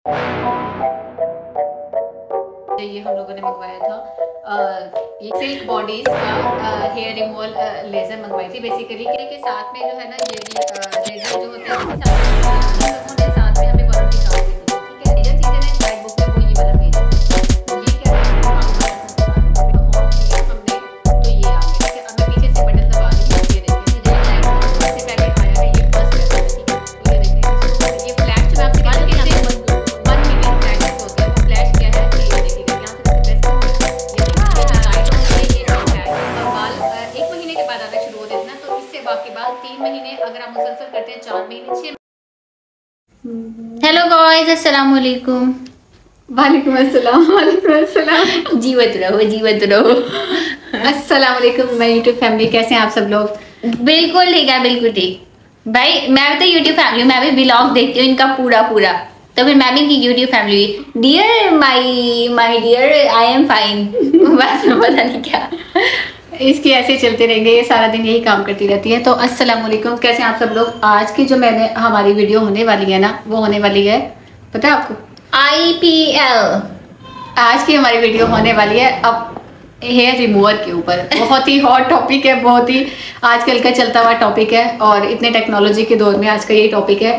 ये हम लोगों ने मंगवाया था ये सिल्क बॉडीज का हेयर रिमूवल लेजर मंगवाई थी बेसिकली के साथ में जो है ना ये भी लेजर जो होते हैं साथ में हमें वारंटी कार्ड देती है। ठीक है, ये चीजें ना गाइड बुक में वो ये वाला पेज है। ये क्या है हमने तो ये आ गया। ठीक है, अब मैं पीछे से बटन दबा रही हूँ। ये देखिए सबसे पहले आया है ये फर्स्ट है। ठीक है, तो ये देखिए ये फ्लैश जो आपसे कहते हैं 1 मिलियन फ्लैशेस होते हैं। फ्लैश क्या है ये देखिए यहाँ से प्रेस एक महीने के बाद आना शुरू हो देना। तो इससे बाकी बाल 3 महीने अगर आप मुसलसल करते हैं 4 महीने 6। हेलो गाइस, अस्सलाम वालेकुम। वालेकुम अस्सलाम। वालेकुम अस्सलाम। जीवत रहो। अस्सलाम वालेकुम माय यूट्यूब फैमिली, कैसे हैं आप सब लोग? बिल्कुल ठीक है, बिल्कुल ठीक। भाई मैं भी तो यूट्यूब फैमिली, मैं भी व्लॉग देखती हूँ इनका पूरा तो फिर मैं भी इनकी YouTube family. Dear my dear, I am fine. बस पता नहीं क्या इसकी ऐसे चलते रहेंगे, ये सारा दिन यही काम करती रहती है। तो अस्सलाम वालेकुम, कैसे हैं आप सब लोग? आज की जो मैंने हमारी वीडियो होने वाली है ना, वो होने वाली है, पता है आपको? IPL। आज की हमारी वीडियो होने वाली है अब हेयर रिमूवर के ऊपर। बहुत ही हॉट टॉपिक है, बहुत ही आजकल का चलता हुआ टॉपिक है और इतने टेक्नोलॉजी के दौर में आज का यही टॉपिक है।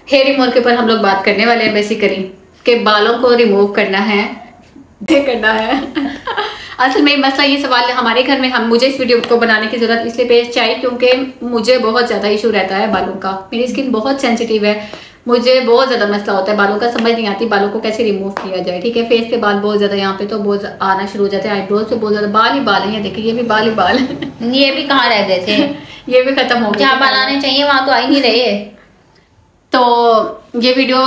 हेयर रिमूवर के ऊपर हम लोग बात करने वाले हैं बेसिकली कि बालों को रिमूव करना है। असल में मसला ये सवाल हमारे घर में मुझे इस वीडियो को बनाने की जरूरत इसलिए पेश आई क्योंकि मुझे बहुत ज़्यादा इशू रहता है बालों का। मेरी स्किन बहुत सेंसिटिव है, मुझे बहुत ज़्यादा मसला होता है बालों का, समझ नहीं आती बालों को कैसे रिमूव किया जाए। ठीक है, फेस पे बाल बहुत ज़्यादा, यहाँ पे तो बहुत आना शुरू हो जाते हैं, आईब्रोज पे बहुत ज़्यादा बाल ही बाल है। देखिए ये भी बाल ही बाल है। ये भी कहाँ रह गए थे? ये भी खत्म हो गया। जहाँ बाल आने चाहिए वहाँ तो आ ही नहीं रहे। तो ये वीडियो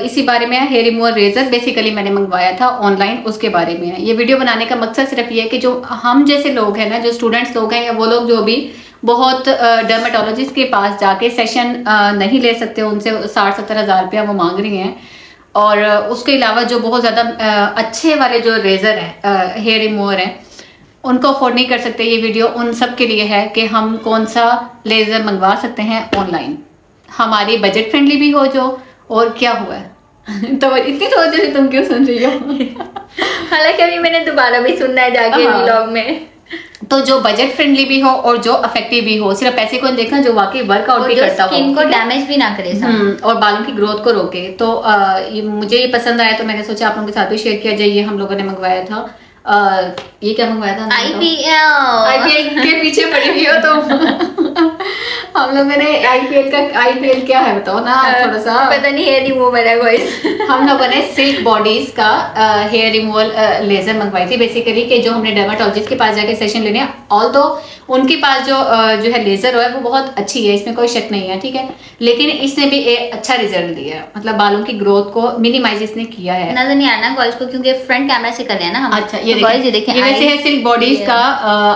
इसी बारे में है। हेयर रिमूवर रेजर बेसिकली मैंने मंगवाया था ऑनलाइन, उसके बारे में है ये वीडियो बनाने का मकसद। सिर्फ ये है कि जो हम जैसे लोग हैं ना, जो स्टूडेंट्स लोग हैं या वो लोग जो भी बहुत डर्मेटोलॉजिस्ट के पास जाके सेशन नहीं ले सकते, उनसे 60-70 हज़ार रुपया वो मांग रही हैं, और उसके अलावा जो बहुत ज़्यादा अच्छे वाले जो रेजर हैं, हेयर रिमूवर हैं, उनको अफोर्ड नहीं कर सकते, ये वीडियो उन सब के लिए है कि हम कौन सा लेज़र मंगवा सकते हैं ऑनलाइन, हमारी बजट फ्रेंडली भी हो जो, और क्या हुआ है। तो इतनी तो जैसे तुम क्यों सुन रही हो? हालांकि अभी मैंने दोबारा भी सुनना है जाके व्लॉग में। तो जो बजट फ्रेंडली भी हो और जो इफेक्टिव भी हो, सिर्फ पैसे को देखना, जो वाकई वर्कआउट भी करता हो, स्किन को डैमेज भी ना करे और बालों की ग्रोथ को रोके। तो मुझे ये पसंद आया तो मैंने सोचा आप लोगों के साथ भी शेयर किया जाए। ये हम लोगों ने मंगवाया था। ये क्या मंगवाया था? IPL के पीछे पड़ी हुई हो तो हम लोगों ने IPL क्या है बताओ ना थोड़ा सा। पता नहीं, हेयर रिमूवर है गाइस। हम लोगों ने सिल्क बॉडीज का हेयर रिमूवल लेजर मंगवाई थी बेसिकली कि जो हमने डर्मेटोलॉजिस्ट के पास जाके सेशन लेने, ऑल तो उनके पास जो है लेजर है वो बहुत अच्छी है, इसमें कोई शक नहीं है। ठीक है, लेकिन इसने भी एक अच्छा रिजल्ट दिया है, मतलब बालों की ग्रोथ को मिनिमाइज इसने किया है। नजर नहीं आना गाइस को क्योंकि फ्रंट कैमरा से कर रहे हैं ना हम। अच्छा ये देखिए, ये वैसे है सिल्क बॉडीज का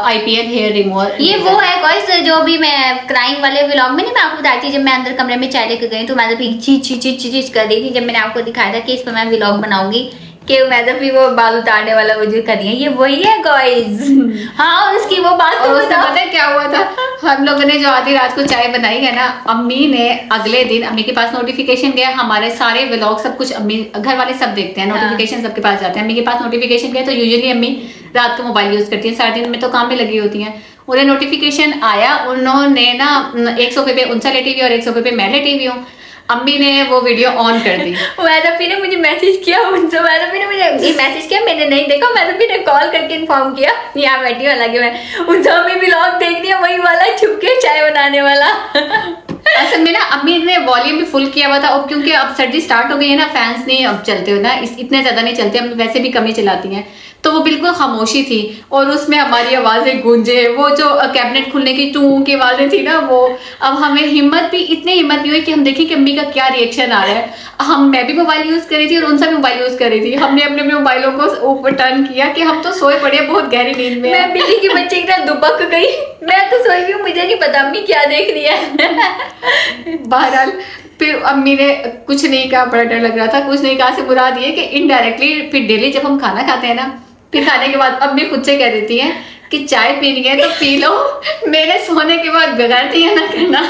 IPL हेयर रिमूवर। ये वो है गाइस जो भी मैं क्राइम वाले व्लॉग में नहीं मैं आपको बताई थी, जब मैं अंदर कमरे में चाय लेकर गई तो मैं तो चीच कर रही थी, जब मैंने आपको दिखाया था कि इस पर मैं व्लॉग बनाऊंगी कि मैं तो भी वो बाल उतारने वाला वो जो कर रही है, ये वही है गाइस। हाँ, और उसकी वो बात तो पता है क्या हुआ था? हम लोगों ने जो आधी रात को चाय बनाई है ना, अम्मी ने अगले दिन, अम्मी के पास नोटिफिकेशन गया, हमारे सारे व्लॉग सब कुछ अम्मी घर वाले सब देखते हैं, नोटिफिकेशन सबके पास जाते हैं। अम्मी के पास नोटिफिकेशन गया तो यूजुअली अम्मी रात को मोबाइल यूज करती है, सारे दिन में तो काम में लगी होती हैं। उन्हें नोटिफिकेशन आया, उन्होंने ना एक सोफे पे उनसा लेटी हुई और एक सोफे पे मैं लेटी हुई हूँ, अम्मी ने वो वीडियो ऑन कर दी। मैडम ने मुझे मैसेज किया, उनसे मैडम ने मुझे मैसेज किया, मैंने नहीं देखा, मैडम ने कॉल करके इन्फॉर्म किया यहाँ बैठी हूँ, हालांकि मैं उनसे अम्मी व्लॉग देख रही है, वही वाला छुप के चाय बनाने वाला। असल में ना अम्मी ने वॉल्यूम भी फुल किया हुआ था, और क्योंकि अब सर्दी स्टार्ट हो गई है ना, फैंस नहीं अब चलते हो ना, इतने ज्यादा नहीं चलते, हम वैसे भी कम ही चलाती हैं, तो वो बिल्कुल खामोशी थी और उसमें हमारी आवाजें गूंजे, वो जो कैबिनेट खुलने की टू की आवाजें थी ना, वो अब हमें इतनी हिम्मत नहीं हुई कि हम देखें कि अम्मी का क्या रिएक्शन आ रहा है। मैं भी मोबाइल यूज कर रही थी और उनसे भी मोबाइल यूज कर रही थी, हमने अपने अपने मोबाइलों को ऊपर टर्न किया कि हम तो सोए पड़े बहुत गहरी नींद में। मैं बिल्ली की बच्चे की तरह दुबक गई, मैं तो सोई भी हूँ, मुझे नहीं पता अम्मी क्या देख रही है। बहरहाल फिर अम्मी ने कुछ नहीं कहा, बड़ा डर लग रहा था, कुछ नहीं कहा से मुराद ये कि इनडायरेक्टली फिर डेली जब हम खाना खाते हैं ना, फिर खाने के बाद अम्मी खुद से कह देती है कि चाय पीनी है तो पी लो, मेरे सोने के बाद बिगाड़ती है ना करना।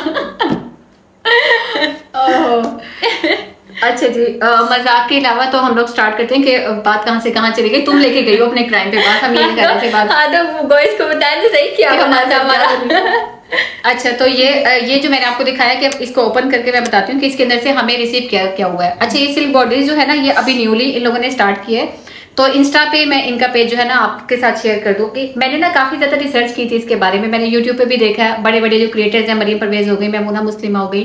अच्छा जी, मजाक के अलावा तो हम लोग स्टार्ट करते हैं कि बात कहाँ से कहाँ चली गई। तुम लेके गई हो अपने क्राइम पे बात, हम ये कर रहे थे बात। हाँ तो गाइस को बताएं तो सही क्या बना था हमारा। अच्छा तो ये जो मैंने आपको दिखाया कि इसको ओपन करके मैं बताती हूँ कि इसके अंदर से हमें रिसीव क्या क्या हुआ है। अच्छा ये सिल्क बॉडीज जो है ना, ये अभी न्यूली इन लोगों ने स्टार्ट किया है, तो इंस्टा पे मैं इनका पेज जो है ना आपके साथ शेयर कर दूँ कि मैंने ना काफी ज्यादा रिसर्च की थी इसके बारे में। मैंने यूट्यूब पे भी देखा है, बड़े बड़े जो क्रिएटर्स हैं, मरीम परवेज हो गई, महमूना मुस्लिमा हो गई,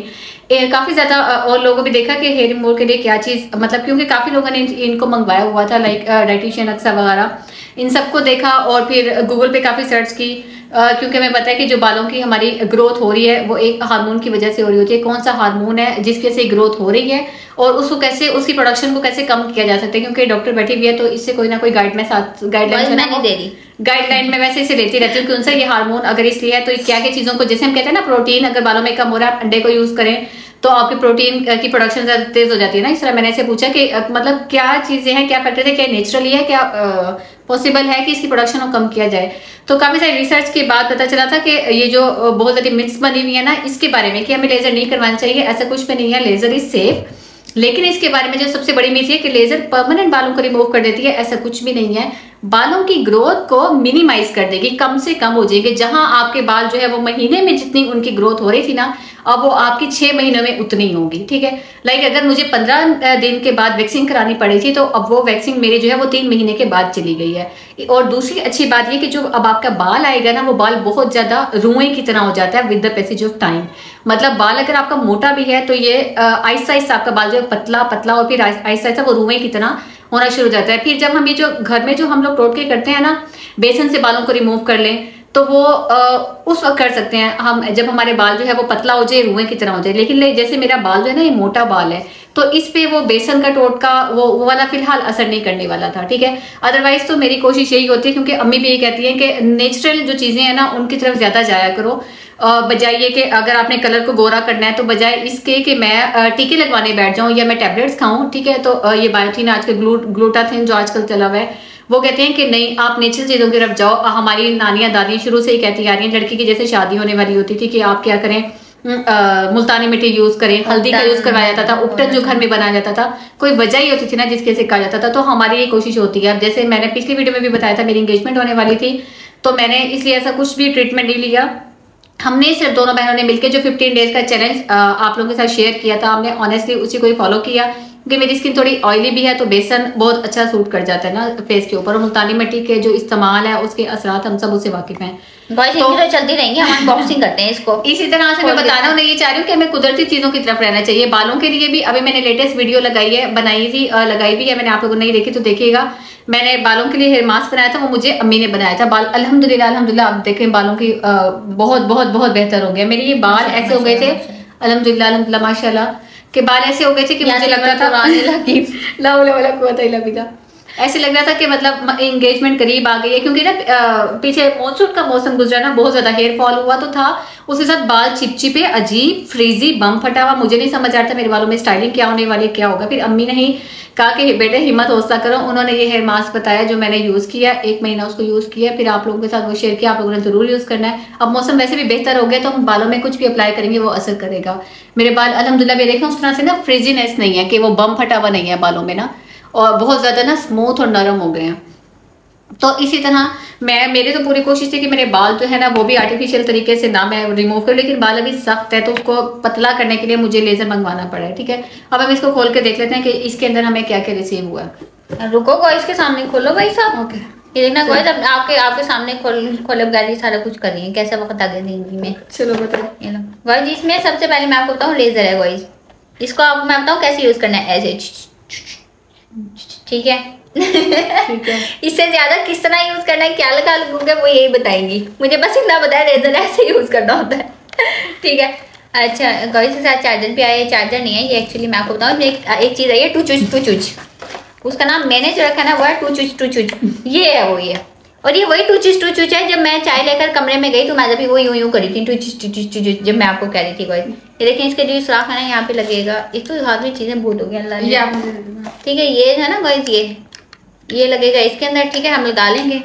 काफी ज्यादा और लोगों भी देखा कि हेयर रिमूवल के लिए क्या चीज, मतलब क्योंकि काफी लोगों ने इनको मंगवाया हुआ था, लाइक डाइटिशियन अक्सा वगैरह, इन सबको देखा और फिर गूगल पे काफी सर्च की, क्योंकि हमें पता है कि जो बालों की हमारी ग्रोथ हो रही है वो एक हार्मोन की वजह से हो रही होती है। कौन सा हार्मोन है जिसकी वजह से ग्रोथ हो रही है और उसको कैसे, उसकी प्रोडक्शन को कैसे कम किया जा सकता है, क्योंकि डॉक्टर बैठी हुई है तो इससे कोई ना कोई गाइडलाइन में वैसे इसे लेती रहती हूँ कि उनसे ये हार्मोन अगर इसलिए है तो क्या क्या चीजों को, जैसे हम कहते हैं ना प्रोटीन अगर बालों में कम हो रहा है, अंडे को यूज करें तो आपकी प्रोटीन की प्रोडक्शन ज्यादा तेज हो जाती है ना। इस तरह मैंने ऐसे पूछा कि मतलब क्या चीजें हैं, क्या फैक्टर है, क्या नेचुरली है, क्या पॉसिबल है कि इसकी प्रोडक्शन को कम किया जाए। तो काफी सारी रिसर्च के बाद पता चला था कि ये जो बहुत सारी मिथ्स बनी हुई है ना इसके बारे में कि हमें लेजर नहीं करवाना चाहिए, ऐसा कुछ भी नहीं है, लेजर इज सेफ। लेकिन इसके बारे में जो सबसे बड़ी मिथ है कि लेजर परमानेंट बालों को रिमूव कर देती है, ऐसा कुछ भी नहीं है। बालों की ग्रोथ को मिनिमाइज कर देगी, कम से कम हो जाएगी। जहां आपके बाल जो है वो महीने में जितनी उनकी ग्रोथ हो रही थी ना, अब वो आपकी 6 महीनों में उतनी होगी। ठीक है, लाइक अगर मुझे 15 दिन के बाद वैक्सीन करानी पड़ी थी तो अब वो वैक्सीन मेरी जो है वो 3 महीने के बाद चली गई है। और दूसरी अच्छी बात ये कि जो अब आपका बाल आएगा ना, वो बाल बहुत ज्यादा रुएं की तरह हो जाता है with the passage of time. मतलब बाल अगर आपका मोटा भी है तो ये आहिस्ता आहिस्ता आपका बाल जो है पतला पतला और फिर आहिस्ता आहिस्ता वो रुएं की तरह होना शुरू हो जाता है। फिर जब हम ये जो घर में जो हम लोग टोटके करते हैं ना, बेसन से बालों को रिमूव कर लें, तो वो उस वक्त कर सकते हैं हम जब हमारे बाल जो है वो पतला हो जाए, रुएं की तरह हो जाए। लेकिन जैसे मेरा बाल जो है ना ये मोटा बाल है, तो इस पे वो बेसन का टोटका वो वाला फिलहाल असर नहीं करने वाला था। ठीक है, अदरवाइज तो मेरी कोशिश यही होती है, क्योंकि अम्मी भी ये कहती है कि नेचुरल जो चीजें हैं ना उनकी तरफ ज्यादा जाया करो, बजाय ये कि अगर आपने कलर को गोरा करना है तो बजाय इसके कि मैं टीके लगवाने बैठ जाऊं या मैं टैबलेट्स खाऊं। ठीक है, तो ये बायोटिन आजकल ग्लूटाथिन जो आजकल चला हुआ है, वो कहते हैं कि नहीं आप नेचुरल चीजों की तरफ जाओ। हमारी नानियां दादियां शुरू से ही कहती आ रही हैं, लड़की की जैसे शादी होने वाली होती थी कि आप क्या करें, मुल्तानी मिट्टी यूज करें, हल्दी का यूज करवाया जाता था, उपटन जो घर में बनाया जाता था, कोई वजह ही होती थी ना जिसके से कहा जाता था। तो हमारी ये कोशिश होती है। अब जैसे मैंने पिछली वीडियो में भी बताया था मेरी एंगेजमेंट होने वाली थी, तो मैंने इसलिए ऐसा कुछ भी ट्रीटमेंट नहीं लिया। हमने सिर्फ दोनों बहनों ने मिलकर जो 15 डेज का चैलेंज आप लोगों के साथ शेयर किया था, हमने ऑनेस्टली उसी को ही फॉलो किया, क्योंकि मेरी स्किन थोड़ी ऑयली भी है तो बेसन बहुत अच्छा सूट कर जाता है ना फेस के ऊपर। और मुल्तानी मिट्टी के जो इस्तेमाल है उसके असरात हम सब उससे वाकिफ हैं। तो चलती रहेंगी, हम अनबॉक्सिंग करते हैं इसको। इसी तरह से मैं बता रहा हूँ, ये चाह रही हूँ कि हमें कुदरती चीजों की तरफ रहना चाहिए। बालों के लिए भी अभी मैंने लेटेस्ट वीडियो लगाई भी है, मैंने आप लोगों ने नहीं देखी तो देखिएगा। मैंने बालों के लिए हेयर मास्क बनाया था, वो मुझे अम्मी ने बनाया था। बाल अल्हम्दुलिल्लाह आप देखें बालों की बहुत बहुत बहुत बेहतर हो गया। मेरे ये बाल ऐसे हो गए थे अल्हम्दुलिल्लाह माशाल्लाह के बाल ऐसे हो गए थे कि मुझे लग रहा था ऐसे लग रहा था कि मतलब एंगेजमेंट करीब आ गई है, क्योंकि ना पीछे मॉनसून का मौसम गुजरा ना, बहुत ज्यादा हेयर फॉल हुआ तो था, उसके साथ बाल चिपचिपे अजीब फ्रीजी बम फटा हुआ। मुझे नहीं समझ आ रहा था मेरे बालों में स्टाइलिंग क्या होने वाली, क्या होगा। फिर अम्मी ने ही कहा कि बेटे हिम्मत हौसला करो। उन्होंने ये हेयर मास्क बताया जो मैंने यूज किया, 1 महीना उसको यूज किया, फिर आप लोगों के साथ वो शेयर किया। आप लोगों ने जरूर यूज करना है। अब मौसम वैसे भी बेहतर हो गया तो हम बालों में कुछ भी अप्लाई करेंगे वो असर करेगा। मेरे बाल अल्हम्दुलिल्लाह भी देखें उस तरह से ना फ्रीजीनेस नहीं है कि वो बम फटा हुआ नहीं है बालों में ना, और बहुत ज्यादा ना स्मूथ और नरम हो गए हैं। तो इसी तरह मेरी तो पूरी कोशिश थी कि मेरे बाल जो है ना वो भी आर्टिफिशियल तरीके से ना मैं रिमूव करूँ, लेकिन बाल अभी सख्त है तो उसको पतला करने के लिए मुझे लेजर मंगवाना पड़ा है। ठीक है, अब हम इसको खोल के देख लेते हैं कि इसके अंदर हमें क्या क्या रिसीव हुआ है। रुको गाइस के सामने खोलो भाई साहब। ओके, ये देखना गाइस, अब आपके सामने खोले बगैर सारा कुछ कर रही है। कैसा वक्त आ गया जिंदगी में, चलो बताओ। ये लो गाइस, इसमें सबसे पहले मैं आपको बताऊँ लेजर है गाइस। इसको आपको मैं बताऊँ कैसे यूज करना है, ऐसे ठीक है। इससे ज्यादा किस तरह यूज करना है, क्या लगा लगूंगा वो यही बताएंगी। मुझे बस इतना बताया लेजर ऐसे यूज करना होता है। ठीक है, अच्छा गाइस के साथ चार्जर भी आया। चार्जर नहीं है ये, एक्चुअली मैं आपको बताऊँ एक चीज आई है, टू चुच। उसका नाम मैंने जो रखा ना वो है टू चुच। ये है वो, ये और ये वही टू चुच है। जब मैं चाय लेकर कमरे में गई तो मैं जब वो यूं करी थी टू चुच, जब मैं आपको कह रही थी गाइस। ये देखें इसके जो सुराख है ना यहाँ पे लगेगा। एक तो हाथ में चीजें भूल हो गई अल्लाह ने। ठीक है, ये है ना गाइस, ये लगेगा इसके अंदर। ठीक है, हम लगा लेंगे।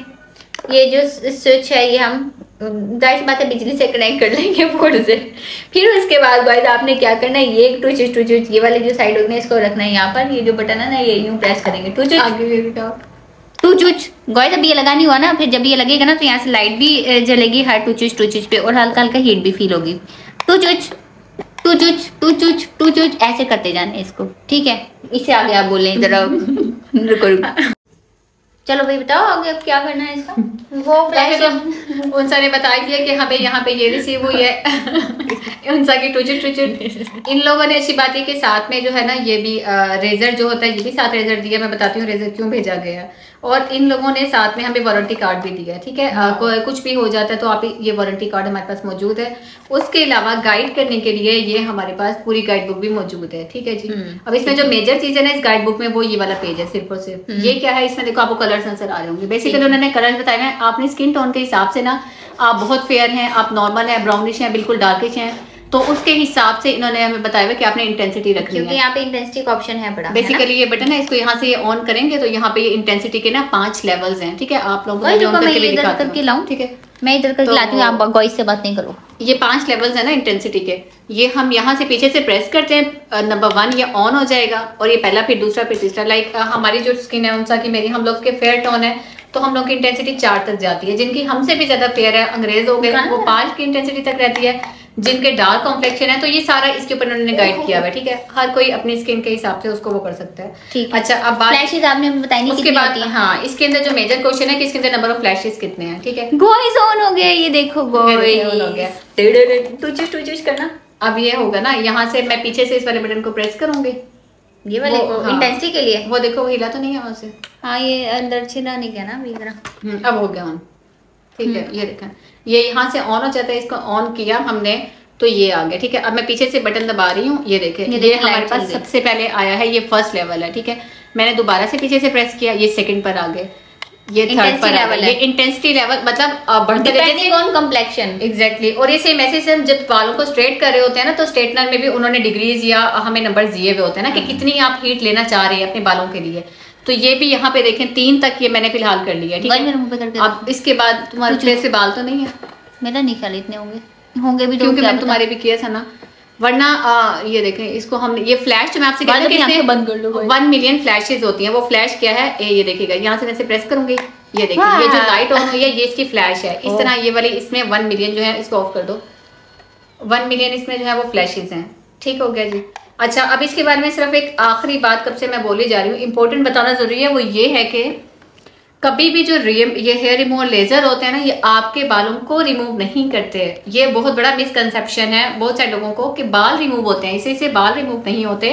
ये जो स्विच है ये हम जाहिर सी बात है बिजली से कनेक्ट कर लेंगे बोर्ड से। फिर उसके बाद गाइस आपने क्या करना है, ये टू चूच ये वाली जो साइड होगी ना इसको रखना है यहाँ पर, ये जो बटन है ना ये यूं प्रेस करेंगे, टू चूच टू चूच। गाइस अभी ये लगा नहीं हुआ ना, फिर जब ये लगेगा ना तो यहाँ से लाइट भी जलेगी हर टू चूच पे और हल्का हल्का हीट भी फील होगी। टू चूच टू चूच टू चूच टू चूच ऐसे करते जाना इसको, ठीक है। इससे आगे आप बोलें जरा रुको। चलो भाई बताओ आगे अब क्या करना है इसका। वो फ्लैश उन सारे बता दिया कि हमें यहाँ पे ये रिसीव हुई है उन सा की टूचुट। इन लोगों ने अच्छी बात है कि साथ में जो है ना ये भी रेजर जो होता है ये भी साथ रेजर दिया। मैं बताती हूँ रेजर क्यों भेजा गया। और इन लोगों ने साथ में हमें वारंटी कार्ड भी दिया है, ठीक है। कुछ भी हो जाता है तो आप ये वारंटी कार्ड हमारे पास मौजूद है। उसके अलावा गाइड करने के लिए ये हमारे पास पूरी गाइड बुक भी मौजूद है, ठीक है जी। अब इसमें जो मेजर चीज है ना इस गाइड बुक में वो ये वाला पेज है सिर्फ और सिर्फ। ये क्या है, इसमें देखो आपको कलर्स नजर आ रहे होंगे। बेसिकली उन्होंने कलर्स बताए हैं आपने स्किन टोन के हिसाब से ना, आप बहुत फेयर हैं, आप नॉर्मल है, ब्राउनिश हैं, बिल्कुल डार्किश हैं, तो उसके हिसाब से इन्होंने हमें बताया हुआ कि आपने इंटेंसिटी रखनी है। क्योंकि यहाँ पे इंटेंसिटी का ऑप्शन है बड़ा। बेसिकली ये बटन है, इसको यहाँ से ये ऑन करेंगे तो यहाँ पे ये इंटेंसिटी के ना 5 लेवल्स हैं, ठीक है। आप लोगों को ठीक है, मैं इधर करके लाती हूँ, आप गॉइस से बात नहीं करो। ये 5 लेवल्स है ना इंटेंसिटी के, ये हम यहाँ से पीछे से प्रेस करते हैं, नंबर 1 ये ऑन हो जाएगा और ये पहला, फिर दूसरा, फिर तीसरा। लाइक हमारी जो स्किन है उनसा की मेरी, हम लोग के फेयर टोन है तो हम लोग की इंटेंसिटी 4 तक जाती है। जिनकी हमसे भी ज्यादा फेयर है, अंग्रेज हो गए, वो 5 की इंटेंसिटी तक रहती है। जिनके डार्क कॉम्प्लेक्शन है तो ये सारा इसके ऊपर उन्होंने गाइड किया हुआ है, ठीक है। हर कोई अपनी स्किन के हिसाब से उसको वो कर सकता है, ठीक। अच्छा अब बात फ्लैशेस आपने बताई उसके बाद, हाँ इसके अंदर जो मेजर क्वेश्चन है कि इसके अंदर नंबर ऑफ फ्लैशेस कितने हैं, ठीक है। गॉइस ऑन हो गया, ये देखो गॉइस ऑन हो गया। टू चूज करना। अब ये होगा ना, यहाँ से मैं पीछे से इस वाले बटन को प्रेस करूंगी, ये वाले इंटेंसिटी के लिए। वो देखो हिला तो नहीं है वहां से, हाँ ये अंदर छिला नहीं गया ना अभी जरा। अब हो गया ऑन, ठीक है। ये देखा ये यहाँ से ऑन हो जाता है, इसको ऑन किया हमने तो ये आ गया, ठीक है। अब मैं पीछे से बटन दबा रही हूँ, ये देखें ये हमारे पास सबसे पहले आया है, ये फर्स्ट लेवल है, ठीक है। मैंने दोबारा से पीछे से प्रेस किया, ये सेकंड पर आ गए, ये थर्ड पर आ गए। ये इंटेंसिटी लेवल मतलब बढ़ते डिपेंडिंग ऑन कंप्लेक्शन, एग्जैक्टली। और ये सेम ऐसे हम जब बालों को स्ट्रेट कर रहे होते हैं ना तो स्ट्रेटनर में भी उन्होंने डिग्रीज या हमें नंबर दिए हुए होते हैं ना कि कितनी आप हीट लेना चाह रहे हैं अपने बालों के लिए। तो ये भी यहाँ पे देखें 3 तक ये मैंने फिलहाल कर लिया, ठीक है। अब इसके बाद तुम्हारे फेस से बाल तो नहीं है, मेरा नहीं ख्याल इतने होंगे भी, क्योंकि मैंने तुम्हारे भी किया था ना, वरना ये देखें इसको हम ये फ्लैश जो मैं आपसे कहती हूँ कि बंद कर लो, 1 मिलियन फ्लैशेस होती हैं। वो फ्लैश क्या है ये देखिएगा, यहाँ से मैं प्रेस करूंगी, ये देखिए ये जो लाइट ऑन हुई है ये इसकी फ्लैश है। इस तरह ये वाली इसमें 1 मिलियन जो है, इसको ऑफ कर दो, 1 मिलियन इसमें जो है वो फ्लैशेस हैं, ठीक हो गया जी। अच्छा अब इसके बारे में सिर्फ एक आखिरी बात कब से मैं बोली जा रही हूँ, इंपॉर्टेंट बताना जरूरी है, वो ये है कि कभी भी जो ये हेयर रिमूवल लेजर होते हैं ना ये आपके बालों को रिमूव नहीं करते। ये बहुत बड़ा मिसकंसेप्शन है बहुत सारे लोगों को कि बाल रिमूव होते हैं, इससे बाल रिमूव नहीं होते।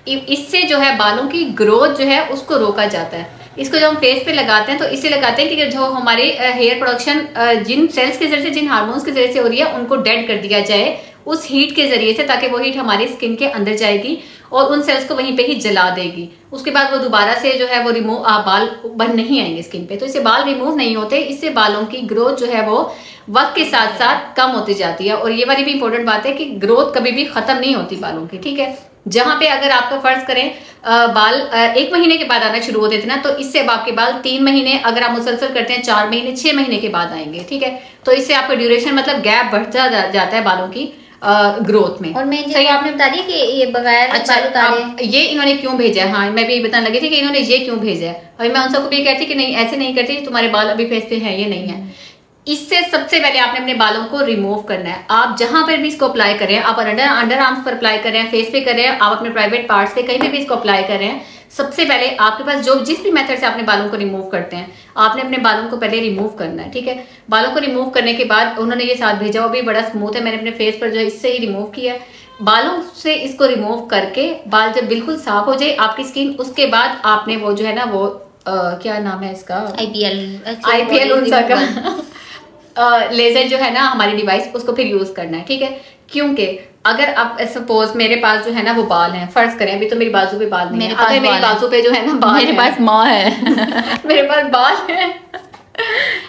इससे जो है बालों की ग्रोथ जो है उसको रोका जाता है। इसको जब हम फेस पे लगाते हैं तो इससे लगाते हैं कि जो हमारे हेयर प्रोडक्शन जिन सेल्स के जरिए से, जिन हार्मोन्स के जरिए से हो रही है उनको डेड कर दिया जाए उस हीट के जरिए से, ताकि वो हीट हमारी स्किन के अंदर जाएगी और उन सेल्स को वहीं पे ही जला देगी। उसके बाद वो दोबारा से जो है वो रिमूव बाल बन नहीं आएंगे स्किन पे, तो इससे बाल रिमूव नहीं होते। इससे बालों की ग्रोथ जो है वो वक्त के साथ साथ कम होती जाती है। और ये वाली भी इंपॉर्टेंट बात है कि ग्रोथ कभी भी खत्म नहीं होती बालों की, ठीक है। जहां पे अगर आपका फर्ज करें बाल 1 महीने के बाद आना शुरू होते थे ना, तो इससे अब आपके बाल 3 महीने अगर आप मुसलसल करते हैं 4 महीने 6 महीने के बाद आएंगे, ठीक है। तो इससे आपका ड्यूरेशन मतलब गैप बढ़ता जाता है बालों की ग्रोथ में। और मैं सही आपने बता दी कि ये बगैर अच्छा ये इन्होंने क्यों भेजा है, हाँ मैं भी बताने लगी थी कि इन्होंने ये क्यों भेजा है। अभी मैं उन सबको भी कहती कि नहीं ऐसे नहीं करती, तुम्हारे बाल अभी फेस पे है ये नहीं है। इससे सबसे पहले आपने अपने बालों को रिमूव करना है। आप जहां पर भी इसको अप्लाई कर रहे हैं, आप अंडर आर्म्स पर अप्लाई कर रहे हैं, फेस पे कर रहे हैं, आप अपने प्राइवेट पार्ट्स पे कहीं पे भी इसको अप्लाई कर रहे हैं, सबसे पहले आपके पास जो जिस भी मेथड से आपने बालों को रिमूव करते हैं आपने अपने बालों को पहले रिमूव करना है, ठीक है। बालों को रिमूव करने के बाद उन्होंने ये साथ भेजा, वो भी बड़ा स्मूथ है, मैंने अपने फेस पर जो है इससे ही रिमूव किया है। बालों से इसको रिमूव करके बाल जब बिल्कुल साफ हो जाए आपकी स्किन, उसके बाद आपने वो जो है ना वो क्या नाम है इसका, IPL उनसा का लेजर जो है ना हमारी डिवाइस, उसको फिर यूज करना है, ठीक है। क्योंकि अगर आप सपोज मेरे पास जो है ना वो बाल हैं, फर्ज करें अभी तो मेरी बाजू पे बाल नहीं है, अगर मेरी बाजू पे जो है ना बाल, मेरे पास माँ है मेरे पास बाल है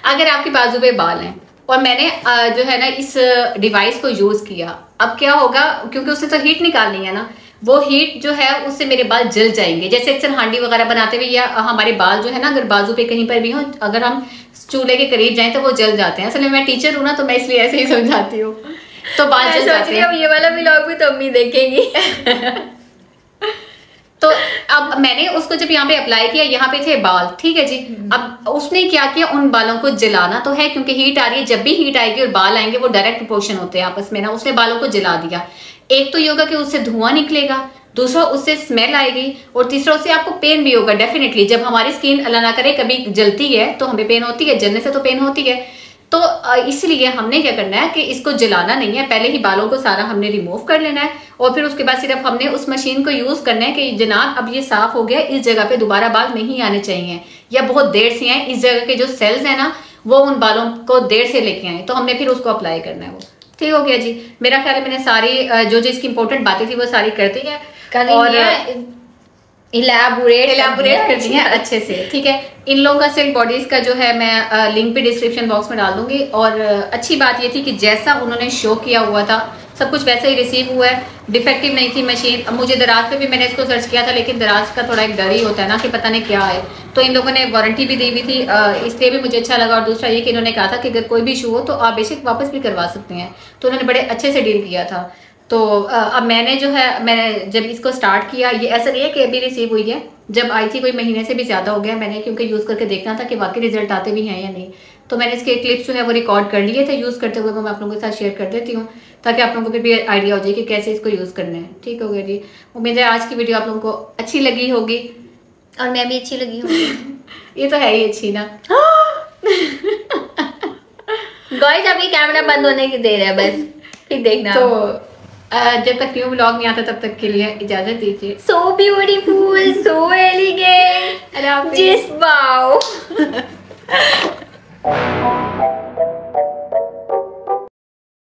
अगर आपकी बाजू पे बाल हैं और मैंने जो है ना इस डिवाइस को यूज किया, अब क्या होगा, क्योंकि उससे तो हीट निकालनी है ना, वो हीट जो है उससे मेरे बाल जल जाएंगे। जैसे अक्सर हांडी वगैरह बनाते हुए या हमारे बाल जो है ना, अगर बाजू पे कहीं पर भी हो, अगर हम चूल्हे के करीब जाएं तो वो जल जाते हैं। असल में मैं टीचर हूँ ना, तो मैं इसलिए ऐसे ही समझाती हूँ, तो बाल जल जाते हैं। ये वाला व्लॉग भी तो अम्मी देखेंगी। तो अब मैंने उसको जब यहाँ पे अप्लाई किया, यहाँ पे थे बाल, ठीक है जी। अब उसने क्या किया, उन बालों को जलाना तो है क्योंकि हीट आ रही है, जब भी हीट आएगी और बाल आएंगे वो डायरेक्ट प्रोपोर्शन होते हैं आपस में ना, उसने बालों को जला दिया। एक तो ये होगा कि उससे धुआं निकलेगा, दूसरा उससे स्मेल आएगी, और तीसरा उससे आपको पेन भी होगा डेफिनेटली। जब हमारी स्किन अल्लाह ना करे कभी जलती है तो हमें पेन होती है, जलने से तो पेन होती है। तो इसलिए हमने क्या करना है कि इसको जलाना नहीं है, पहले ही बालों को सारा हमने रिमूव कर लेना है, और फिर उसके बाद सिर्फ हमने उस मशीन को यूज करना है कि जनाब अब ये साफ हो गया, इस जगह पे दोबारा बाल नहीं आने चाहिए, या बहुत देर से आए, इस जगह के जो सेल्स है ना वो उन बालों को देर से लेके आए, तो हमने फिर उसको अप्लाई करना है। वो ठीक हो गया जी। मेरा ख्याल है मैंने सारी जो जो इसकी इंपॉर्टेंट बातें थी वो सारी कर दी है, और इलैबोरेट कर दी है अच्छे से, ठीक है। इन लोगों का सिल्क बॉडीज का जो है मैं लिंक भी डिस्क्रिप्शन बॉक्स में डाल दूंगी। और अच्छी बात ये थी कि जैसा उन्होंने शो किया हुआ था सब कुछ वैसे ही रिसीव हुआ है, डिफेक्टिव नहीं थी मशीन। अब मुझे दराज पे भी मैंने इसको सर्च किया था, लेकिन दराज का थोड़ा एक डर ही होता है ना कि पता नहीं क्या है, तो इन लोगों ने वारंटी भी दी हुई थी, इसलिए भी मुझे अच्छा लगा। और दूसरा ये कि इन्होंने कहा था कि अगर कोई भी इशू हो तो आप बेशक वापस भी करवा सकते हैं, तो उन्होंने बड़े अच्छे से डील किया था। तो अब मैंने जो है, मैंने जब इसको स्टार्ट किया, ये ऐसा नहीं है कि अभी रिसीव हुई है, जब आई थी कोई महीने से भी ज़्यादा हो गया मैंने, क्योंकि यूज़ करके देखना था कि वाकई रिजल्ट आते भी हैं या नहीं। तो मैंने इसके क्लिप्स जो है वो रिकॉर्ड कर लिए थे यूज़ करते हुए, मैं आप लोगों के साथ शेयर कर देती हूँ ताकि आप लोगों को भी आइडिया हो जाए कि कैसे इसको यूज़ करना है। ठीक हो गया जी। उम्मीद है आज की वीडियो आप लोगों को अच्छी लगी होगी, और मैं भी अच्छी लगी हूँ। ये तो है ही अच्छी ना। गाइस अभी कैमरा बंद होने की देर है, बस फिर देखना। तो जब तक न्यू व्लॉग नहीं आता तब तक के लिए इजाजत दीजिए। So beautiful, so elegant, just wow.